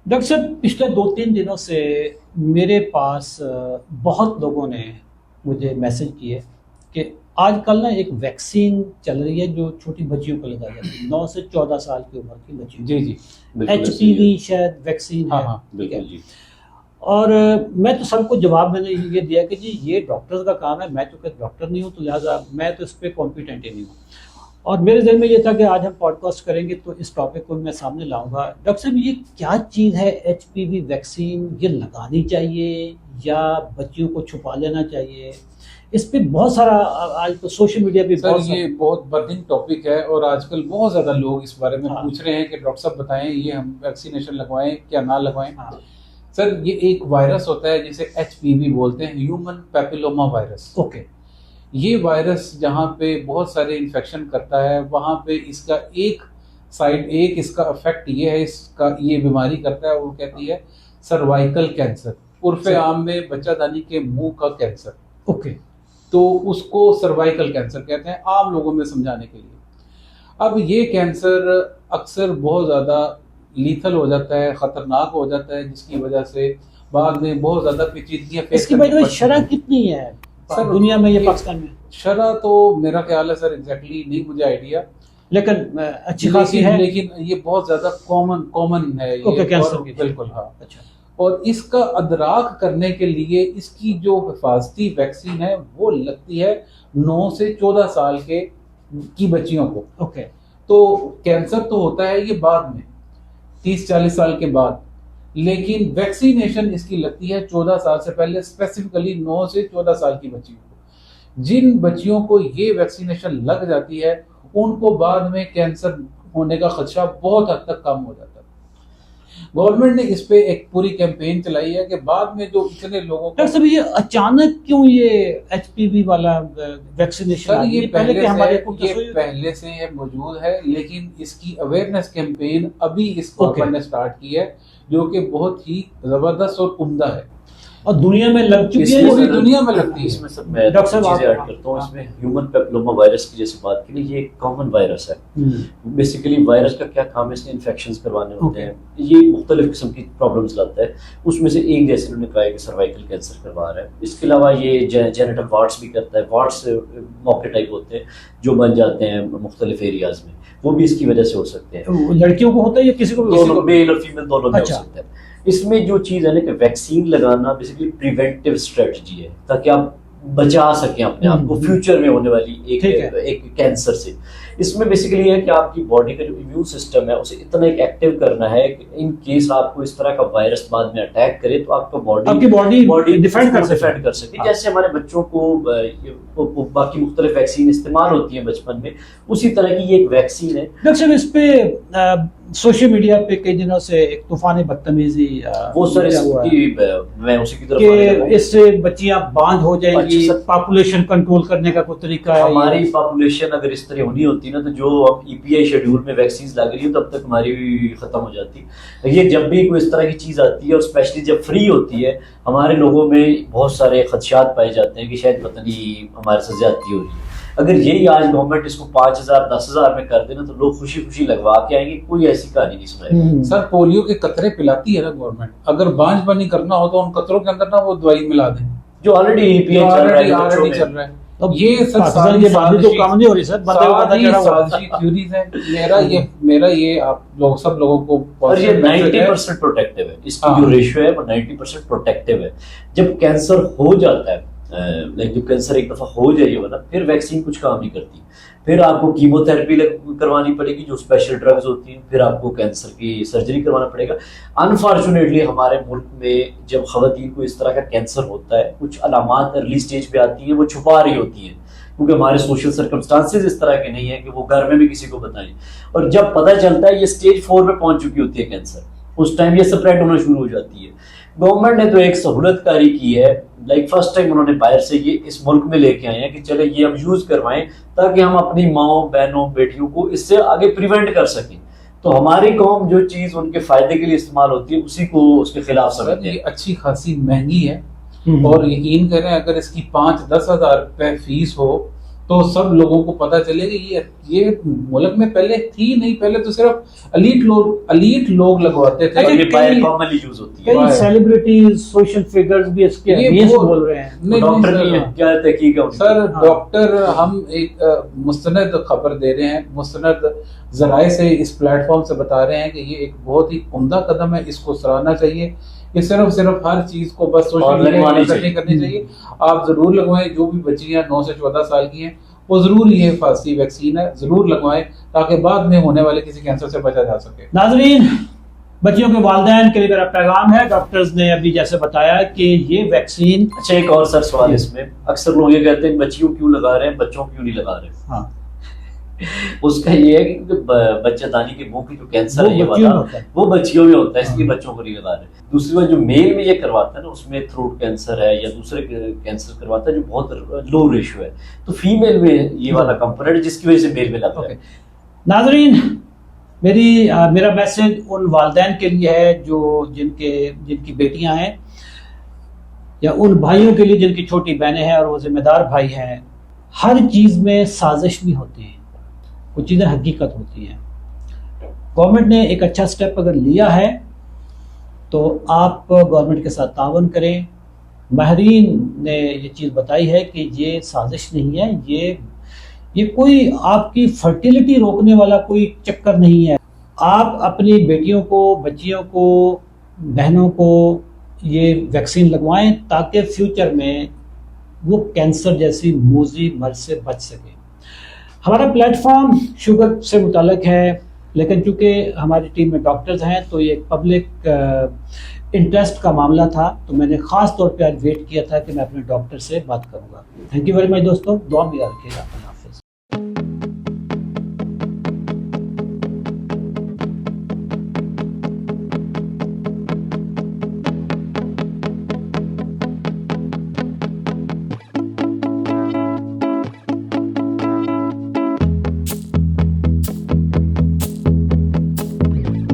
Doctor साहब, पिछले 2-3 दिनों से मेरे पास बहुत लोगों ने मुझे मैसेज किए कि आजकल ना एक वैक्सीन चल रही है जो छोटी बच्चियों को लगाई जाती है, 9 से 14 साल की उम्र की बच्चियों जी जी, बिल्कुल ऐसे ही है। HPV शायद वैक्सीन हाँ है। हाँ, ठीक है। बिल्कुल जी। और मैं तो सबको जवाब मैंने ये दिया कि जी ये डॉक्टर्स का काम है, मैं तो कोई डॉक्टर नहीं हूँ, तो लिहाजा मैं तो इस पर कॉम्पिटेंट ही नहीं हूँ। और मेरे ज़हन में ये था कि आज हम पॉडकास्ट करेंगे तो इस टॉपिक को मैं सामने लाऊंगा। डॉक्टर साहब, ये क्या चीज़ है HPV वैक्सीन? ये लगानी चाहिए या बच्चियों को छुपा लेना चाहिए? इस पे बहुत सारा आज तो सोशल मीडिया पे सर, बहुत ये बहुत बर्निंग टॉपिक है और आजकल बहुत ज़्यादा लोग इस बारे में हाँ। पूछ रहे हैं कि डॉक्टर साहब बताएं, ये हम वैक्सीनेशन लगवाएं क्या ना लगवाएं। हाँ। सर, ये एक वायरस होता है जिसे HPV बोलते हैं, ह्यूमन पैपिलोमा वायरस। ओके। ये वायरस जहाँ पे बहुत सारे इन्फेक्शन करता है, वहाँ पे इसका एक इसका इफेक्ट ये है, इसका ये बीमारी करता है, वो कहती है सर्वाइकल कैंसर, उर्फे आम में बच्चादानी के मुंह का कैंसर। ओके। तो उसको सर्वाइकल कैंसर कहते हैं आम लोगों में समझाने के लिए। अब ये कैंसर अक्सर बहुत ज़्यादा लीथल हो जाता है, ख़तरनाक हो जाता है, जिसकी वजह से बाद में बहुत ज़्यादा पेचीदगियां फेस इसकी करनी वजह पड़ती शरह हैं। कितनी है सर, दुनिया में, ये ये पाकिस्तान में? शरह तो मेरा ख्याल है सर एग्जैक्टली नहीं मुझे आइडिया, लेकिन अच्छी खासी है। लेकिन ये बहुत ज्यादा कॉमन है ये। ओके, कैंसर की। बिल्कुल हाँ। अच्छा। और इसका अदराक करने के लिए इसकी जो हिफाजती वैक्सीन है वो लगती है 9 से 14 साल की बच्चियों को। ओके। तो कैंसर तो होता है ये बाद में 30-40 साल के बाद, लेकिन वैक्सीनेशन इसकी लगती है 14 साल से पहले, स्पेसिफिकली 9 से 14 साल की बच्चियों को। जिन बच्चियों को ये वैक्सीनेशन लग जाती है उनको बाद में कैंसर होने का खदशा बहुत हद तक कम हो जाता है। गवर्नमेंट ने इस पे एक पूरी कैंपेन चलाई है कि बाद में जो इतने लोगों को। डॉक्टर साहब, ये अचानक क्यों ये HPV वाला वैक्सीनेशन? सर, ये पहले से मौजूद है, लेकिन इसकी अवेयरनेस कैंपेन अभी इस गवर्नमेंट ने स्टार्ट की है, जो कि बहुत ही जबरदस्त और उम्दा है और दुनिया में लग चुकी है, पूरी दुनिया में लगती है। इसमें सब मैं डॉक्टर साहब चीजें ऐड करता हूँ। इसमें ह्यूमन पेपिलोमा वायरस की जैसे बात की, ये एक कॉमन वायरस है। बेसिकली वायरस का क्या काम है, इसने इन्फेक्शंस करवाने होते हैं, ये मुख्तलिफ किस्म की प्रॉब्लम्स लाता है। उसमें से एक जैसे उन्होंने कहा है कि सर्वाइकल कैंसर करवा रहा है। इसके अलावा ये जेनिटल वार्ड्स भी करता है। वार्ड्स मौके टाइप होते हैं जो बन जाते हैं मुख्तलिफ एरियाज में, वो भी इसकी वजह से हो सकते हैं। लड़कियों को होता है या किसी को? दोनों, मेल और फीमेल दोनों में हो अच्छा। सकता है। इसमें जो चीज़ है ना कि वैक्सीन लगाना बेसिकली प्रिवेंटिव स्ट्रेटजी है, ताकि आप बचा सकें अपने आप को फ्यूचर में होने वाली एक कैंसर से। इसमें बेसिकली है कि आपकी बॉडी का जो इम्यून सिस्टम है उसे इतना एक एक्टिव करना है कि इन केस आपको इस तरह का वायरस बाद में अटैक करे तो आपकी बॉडी डिफेंड कर सके। जैसे हमारे बच्चों को बाकी मुख्तलिफ वैक्सीन इस्तेमाल होती है बचपन में, उसी तरह की ये एक वैक्सीन है। डॉक्टर साहब, इस पे सोशल मीडिया पे कई दिनों से एक तूफानी बदतमीजी वो सर मैं उसी की तरफ कि इससे बच्चियां बांझ हो जाएंगी, पॉपुलेशन कंट्रोल करने का कोई तरीका है? हमारी पॉपुलेशन अगर इस तरह होनी होती ना, तो जो अब EPI शेड्यूल में वैक्सीन लग रही है तब तक हमारी खत्म हो जाती। ये जब भी कोई इस तरह की चीज आती है और स्पेशली जब फ्री होती है, हमारे लोगों में बहुत सारे खदशात पाए जाते हैं कि शायद पता नहीं हमारे साथ ज्यादती हो रही है। अगर यही आज गवर्नमेंट इसको 5,000-10,000 में कर देना तो लोग खुशी खुशी लगवा के आएंगे, कोई ऐसी कहानी नहीं सुनाएगी। सर, पोलियो के कतरे पिलाती है ना गवर्नमेंट, अगर बांझपनी करना हो तो उन कतरों के अंदर ना वो दवाई मिला दें जो ऑलरेडी EPI चल रहा है। अब ये सब ये बात तो काम नहीं हो रही सर, साजिशी थ्योरीज है। मेरा ये आप लोग सब लोगों को, और ये 90% प्रोटेक्टिव है। इसकी जो रेशियो है वो 90% प्रोटेक्टिव है। जब कैंसर हो जाता है, जब कैंसर एक दफा हो जाए वाला, फिर वैक्सीन कुछ काम नहीं करती। फिर आपको कीमोथेरेपी करवानी पड़ेगी जो स्पेशल ड्रग्स होती हैं, फिर आपको कैंसर की सर्जरी करवाना पड़ेगा। अनफॉर्चुनेटली हमारे मुल्क में जब खवातीन को इस तरह का कैंसर होता है, कुछ अलामात अर्ली स्टेज पे आती हैं, वो छुपा रही होती हैं क्योंकि हमारे सोशल सर्कमस्टांसेस इस तरह के नहीं है कि वो घर में भी किसी को बताएं। और जब पता चलता है ये स्टेज 4 में पहुंच चुकी होती है कैंसर, उस टाइम ये स्प्रेड होना शुरू हो जाती है। गवर्नमेंट ने तो एक सहूलतकारी की है, फर्स्ट टाइम उन्होंने बाहर से ये इस मुल्क में लेके आए हैं कि चले ये हम यूज करवाएं ताकि हम अपनी माओ बहनों बेटियों को इससे आगे प्रिवेंट कर सकें। तो हमारी कौम जो चीज उनके फायदे के लिए इस्तेमाल होती है उसी को उसके खिलाफ समझते हैं। ये अच्छी खासी महंगी है और यकीन करें अगर इसकी 5-10 हज़ार रुपए फीस हो तो सब लोगों को पता चले कि ये मुल्क में पहले थी नहीं, पहले तो सिर्फ अलीट लोग लगवाते थे। और ये कई- बाय कॉमनली यूज होती है। कई सेलिब्रिटीज सोशल फिगर्स भी इसके ये अगेंस्ट वो- बोल रहे हैं। नहीं, डॉक्टर नहीं, नहीं है, सर, क्या तहकीक है उनकी? सर हाँ। डॉक्टर हम एक मुस्तनद खबर दे रहे हैं, मुस्तनद जराए से इस प्लेटफॉर्म से बता रहे हैं कि ये एक बहुत ही उम्दा कदम है, इसको सराहना चाहिए। ये सिर्फ हर चीज को बस सोशल और मीडिया लगवानी पर नहीं करनी चाहिए। आप जरूर लगवाएं, जो भी बच्चियां 9 से 14 साल की हैं वो जरूर, ये फांसी वैक्सीन है, जरूर लगवाएं ताकि बाद में होने वाले किसी कैंसर से बचा जा सके। नाजरीन, बच्चियों के वालिदैन के लिए मेरा पैगाम है, डॉक्टर्स ने अभी जैसे बताया कि ये वैक्सीन। अच्छा, एक और सर सवाल इसमें, अक्सर लोग ये कहते हैं बच्चियों क्यों लगा रहे हैं, बच्चों क्यों नहीं लगा रहे? हाँ, उसका ये है कि बच्चेदानी के मुंह की जो कैंसर वो है ये बच्चियों वाला, में होता है। वो बच्चियों में होता है, इसलिए हाँ। बच्चों को नहीं लगा रहे। दूसरी बात, जो मेल में ये करवाता है ना, उसमें थ्रोट कैंसर है या दूसरे कैंसर करवाता है जो बहुत लो रेशियो है, तो फीमेल में ये वाला कंपोनेंट है जिसकी वजह से मेल में लगा है। नाजरीन, मेरा मैसेज उन वालिदैन के लिए है जो जिनकी बेटियां हैं, या उन भाइयों के लिए जिनकी छोटी बहनें हैं और वो जिम्मेदार भाई हैं। हर चीज़ में साजिश भी होती है, कुछ चीज़ें हकीकत होती हैं। गवर्नमेंट ने एक अच्छा स्टेप अगर लिया है तो आप गवर्नमेंट के साथ तावन करें। माहरीन ने ये चीज़ बताई है कि ये साजिश नहीं है, ये कोई आपकी फर्टिलिटी रोकने वाला कोई चक्कर नहीं है। आप अपनी बेटियों को, बच्चियों को, बहनों को ये वैक्सीन लगवाएं ताकि फ्यूचर में वो कैंसर जैसी मूजी मर्ज से बच सके। हमारा प्लेटफॉर्म शुगर से मुताल्लिक है, लेकिन चूंकि हमारी टीम में डॉक्टर्स हैं तो ये पब्लिक इंटरेस्ट का मामला था, तो मैंने ख़ास तौर पे आज वेट किया था कि मैं अपने डॉक्टर से बात करूंगा। थैंक यू वेरी मच दोस्तों, दुआ में याद रखिएगा।